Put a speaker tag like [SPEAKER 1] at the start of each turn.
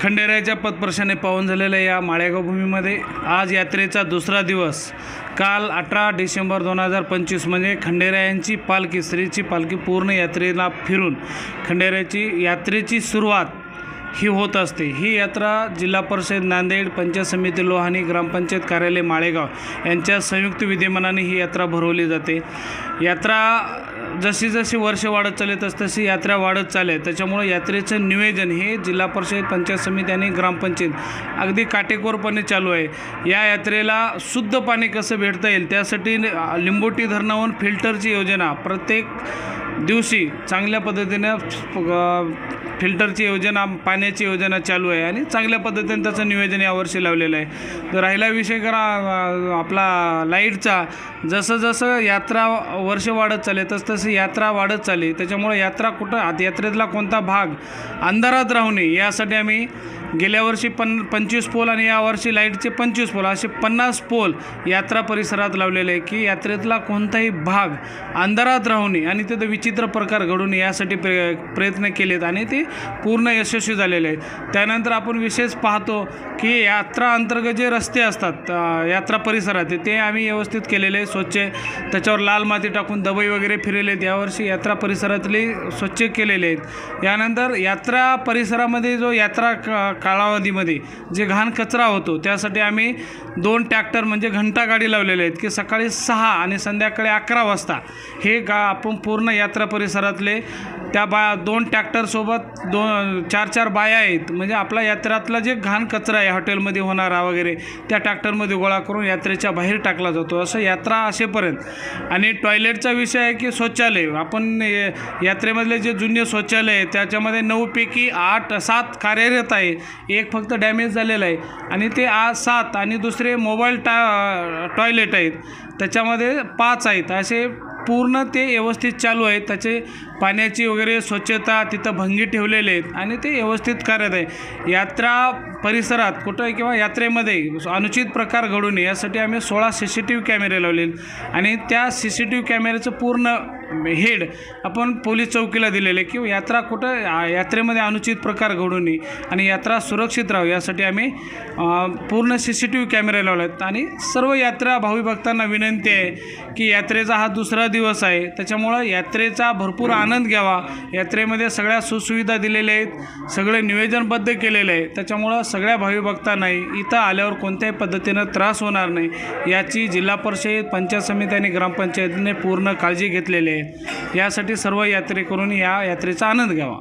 [SPEAKER 1] खंडेरायाच्या पदस्पर्शाने पावन झालेल्या या माळेगाव भूमीमध्ये आज यात्रेचा दुसरा दिवस काल 18 डिसेंबर 2025 म्हणजे खंडेरायांची पालखी श्रीची पालखी पूर्ण यात्रेला फिरून खंडेरायाची यात्रेची सुरुवात ही होत असते। ही यात्रा जिल्हा परिषद नांदेड, पंचायत समिती लोहाणी, ग्रामपंचायत कार्यालय माळेगाव यांच्या संयुक्त विद्यमानाने ही यात्रा भरवली जाते। यात्रा जशी जशी वर्ष वाढत चालली तशी यात्रा वाढत चालली। त्याच्यामुळे यात्रेचं नियोजन हे जिल्हा परिषद, पंचायत समिती आणि ग्रामपंचायत अगदी काटेकोरपणे चालू आहे। या यात्रेला शुद्ध पाणी कसं भेटता येईल त्यासाठी लिंबोटी धरणावरून फिल्टरची योजना प्रत्येक दिवशी चांगल्या पद्धतीने फिल्टरची योजना, पाण्याची योजना चालू आहे आणि चांगल्या पद्धतीने त्याचं नियोजन यावर्षी लावलेलं आहे। तर राहिला विषय करा आपला लाईटचा, जसं जसं यात्रा वर्ष वाढत चालले तसं यात्रा वाढत चालली। त्याच्यामुळे यात्रा कुठं यात्रेतला कोणता भाग अंधारात राहू नये यासाठी आम्ही गेल्या वर्षी 25 पोल आणि यावर्षी लाईटचे 25 पोल असे 50 पोल यात्रा परिसरात लावलेले आहे की यात्रेतला कोणताही भाग अंधारात राहू नये आणि तिथं विचित्र प्रकार घडू नये यासाठी प्रयत्न केलेत आणि ते पूर्ण यशस्वी झालेले आहेत। त्यानंतर आपण विशेष पाहतो की यात्रा अंतर्गत जे रस्ते असतात यात्रा परिसरात ते आम्ही व्यवस्थित केलेले, स्वच्छ, त्याच्यावर लाल माती टाकून दबई वगैरे फिरलेले आहेत। यावर्षी यात्रा परिसरातले स्वच्छ केलेले आहेत। यानंतर यात्रा परिसरामध्ये जो यात्रा कालावधीमध्ये जे घाण कचरा होतो त्यासाठी आम्ही 2 ट्रॅक्टर म्हणजे घंटा गाडी लावलेले आहेत की सकाळी 6 आणि संध्याकाळी 11 वाजता हे आपण पूर्ण यात्रा परिसरातले त्या 2 ट्रॅक्टरसोबत 4-4 बाया आहेत म्हणजे आपला यात्रेतला जे घाण कचरा आहे हॉटेलमध्ये होणारा वगैरे त्या ट्रॅक्टरमध्ये गोळा करून यात्रेच्या बाहेर टाकला जातो असं यात्रा असेपर्यंत। आणि टॉयलेटचा विषय आहे की शौचालय आपण यात्रेमधले जे जुने शौचालय आहे त्याच्यामध्ये 9 पैकी 7 कार्यरत आहे, एक फक्त डॅमेज झालेलं आहे आणि ते आज 7 आणि दुसरे मोबाईल टॉयलेट आहेत त्याच्यामध्ये 5 आहेत असे पूर्ण ते व्यवस्थित चालू आहेत। त्याचे पाण्याची वगैरे स्वच्छता तिथं भंगी ठेवलेले आहेत आणि ते व्यवस्थित कार्यरत आहे। यात्रा परिसरात कुठं किंवा यात्रेमध्ये अनुचित प्रकार घडू नये यासाठी आम्ही 16 CCTV कॅमेरे लावले आणि त्या CCTV कॅमेऱ्याचं पूर्ण हेड आपण पोलीस चौकीला दिलेले की यात्रा कुठं यात्रेमध्ये अनुचित प्रकार घडू नये आणि यात्रा सुरक्षित राहावी यासाठी आम्ही पूर्ण CCTV कॅमेरे लावले आहेत। आणि सर्व यात्रा भाविक भक्तांना विनंती आहे की यात्रेचा हा दुसरा दिवस आहे त्याच्यामुळं यात्रेचा भरपूर आनंद घ्यावा। यात्रेमध्ये सगळ्या सुसुविधा दिलेल्या आहेत, सगळे नियोजनबद्ध केलेले आहे, त्याच्यामुळं सगळ्या भाविक भक्तांना इथं आल्यावर कोणत्याही पद्धतीनं त्रास होणार नाही याची जिल्हा परिषद, पंचायत समिती आणि ग्रामपंचायतीने पूर्ण काळजी घेतलेली आहे। यासाठी सर्व यात्रेकरूंनी या यात्रेचा आनंद घ्यावा।